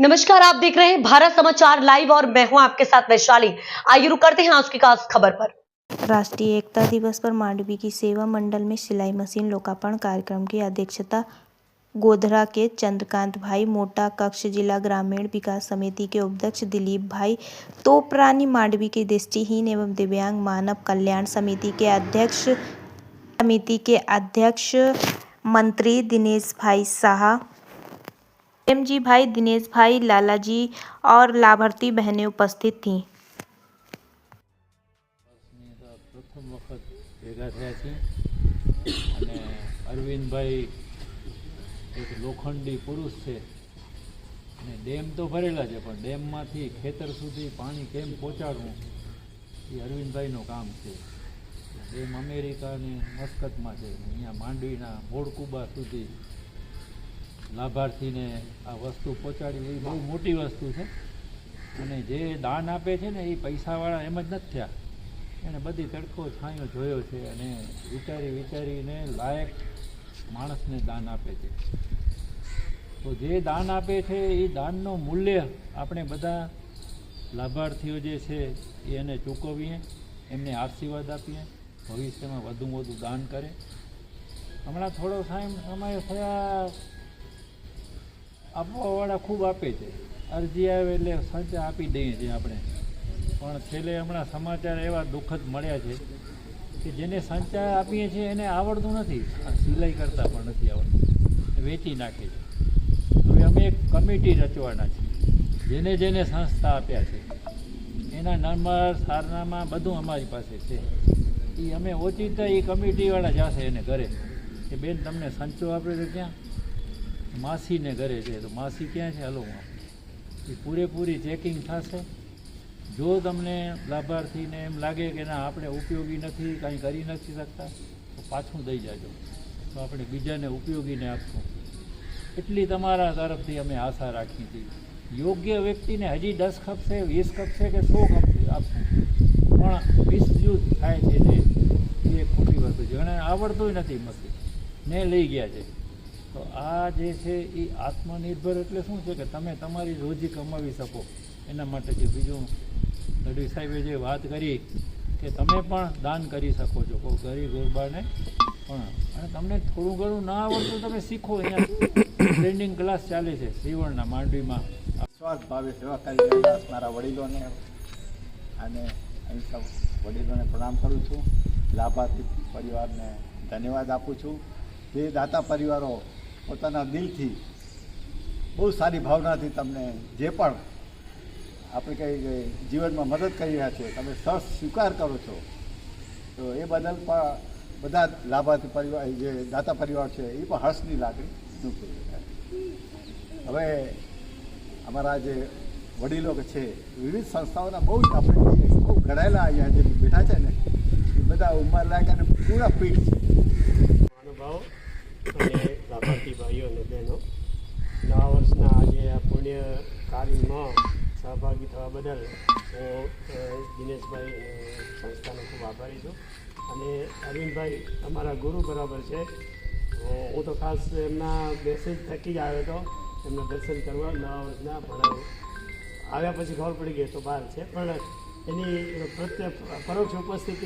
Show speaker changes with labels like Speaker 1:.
Speaker 1: नमस्कार, आप देख रहे हैं भारत समाचार लाइव और मैं हूं आपके साथ वैशाली। आइए रुक करते हैं आज की खास खबर पर।
Speaker 2: राष्ट्रीय एकता दिवस पर मांडवी की सेवा मंडल में सिलाई मशीन लोकार्पण कार्यक्रम की अध्यक्षता गोधरा के चंद्रकांत भाई, मोटा कक्ष जिला ग्रामीण विकास समिति के उपाध्यक्ष दिलीप भाई तोपरानी, मांडवी की दृष्टिहीन एवं दिव्यांग मानव कल्याण समिति के अध्यक्ष मंत्री दिनेश भाई शाह, एमजी भाई, दिनेश भाई, लालाजी और लाभार्थी बहनें उपस्थित थीं।
Speaker 3: प्रथम वखत भेगा थया छे અને અરવિંદભાઈ એક લોખંડી પુરુષ છે અને ડેમ તો ભરેલા છે પણ ડેમમાંથી ખેતર સુધી પાણી કેમ પહોંચાડવું એ અરવિંદભાઈનું કામ છે। ડેમ અમેરિકા અને મસ્કતમાં છે, અહીંયા માંડવીના મોડકુબા સુધી લાભાર્થીને આ વસ્તુ પહોંચાડવી એ બહુ મોટી વસ્તુ છે। અને જે દાન આપે છે ને એ પૈસાવાળા એમ જ નથી થયા, એને બધી તડકો છાંયો જોયો છે અને વિચારીને લાયક માણસને દાન આપે છે। તો જે દાન આપે છે એ દાનનું મૂલ્ય આપણે બધા લાભાર્થીઓ જે છે એ એને ચૂકવીએ, એમને આશીર્વાદ આપીએ, ભવિષ્યમાં વધુમાં વધુ દાન કરે। હમણાં થોડો સમય થયા આપવાવાળા ખૂબ આપે છે, અરજી આવે એટલે સંચા આપી દઈએ છીએ આપણે, પણ છેલ્લે હમણાં સમાચાર એવા દુઃખદ મળ્યા છે કે જેને સંચા આપીએ છીએ એને આવડતું નથી, સિલાઈ કરતાં પણ નથી આવડતું, વેચી નાખે છે। હવે અમે એક કમિટી રચવાના છીએ, જેને સંસ્થા આપ્યા છે એના નંબર સારનામા બધું અમારી પાસે છે। એ અમે ઓચિંતા એ કમિટીવાળા જશે એને ઘરે કે બેન તમને સંચો આપે તો ક્યાં? માસીને ઘરે છે, તો માસી ક્યાં છે? હલો, એ પૂરેપૂરી ચેકિંગ થશે। જો તમને લાભાર્થીને એમ લાગે કે ના આપણે ઉપયોગી નથી, કાંઈ કરી નથી શકતા, તો પાછું દઈ જાજો, તો આપણે બીજાને ઉપયોગીને આપશું। એટલી તમારા તરફથી અમે આશા રાખી હતી। યોગ્ય વ્યક્તિને હજી 10 ખપશે, 20 ખપશે કે 100 ખપશે આપશું, પણ મિસયુઝ થાય છે જે એ ખોટી વસ્તુ છે, અને આવડતું નથી મશીન ને લઈ ગયા છે। તો આ જે છે એ આત્મનિર્ભર એટલે શું છે કે તમે તમારી રોજી કમાવી શકો એના માટે છે। બીજું ગઢવી સાહેબે જે વાત કરી કે તમે પણ દાન કરી શકો છો કોઈ ગરીબ ગુરબાને પણ, અને તમને થોડું ઘણું ના આવડતું તમે શીખો। અહીંયા ટ્રેનિંગ ક્લાસ ચાલે છે સીવણના માંડવીમાં।
Speaker 4: વિશ્વાસ ભાવે સેવા કરી રહેલા મારા વડીલોને અને અહીં સૌ વડીલોને પ્રણામ કરું છું। લાભાર્થી પરિવારને ધન્યવાદ આપું છું। જે દાતા પરિવારો પોતાના દિલથી બહુ સારી ભાવનાથી તમને જે પણ આપણે કંઈ જીવનમાં મદદ કરી રહ્યા છે તમે સહ સ્વીકાર કરો છો, તો એ બદલ પણ બધા લાભાર્થી પરિવાર જે દાતા પરિવાર છે એ પણ હર્ષની લાગણી અનુભવી રહ્યા છે। હવે અમારા જે વડીલો છે વિવિધ સંસ્થાઓના બહુ જ આપણે બહુ ઘડાયેલા અહીંયા જે બેઠા છે ને એ બધા ઉંમર લાયક અને પૂરા ફિટ છે।
Speaker 5: મહાનુભાવો અને લાભાર્થી ભાઈઓ અને બહેનો, નવા વર્ષના આજે આ પુણ્ય કાર્યમાં સહભાગી થવા બદલ હું દિનેશભાઈ અને સંસ્થાનો ખૂબ આભારી છું। અને અરવિંદભાઈ અમારા ગુરુ બરાબર છે। હું તો ખાસ એમના મેસેજ થકી જ આવ્યો હતો એમના દર્શન કરવા નવા વર્ષના, પણ આવ્યા પછી ખબર પડી ગઈ તો બહાર છે, પણ એની પ્રત્યે પરોક્ષ ઉપસ્થિતિ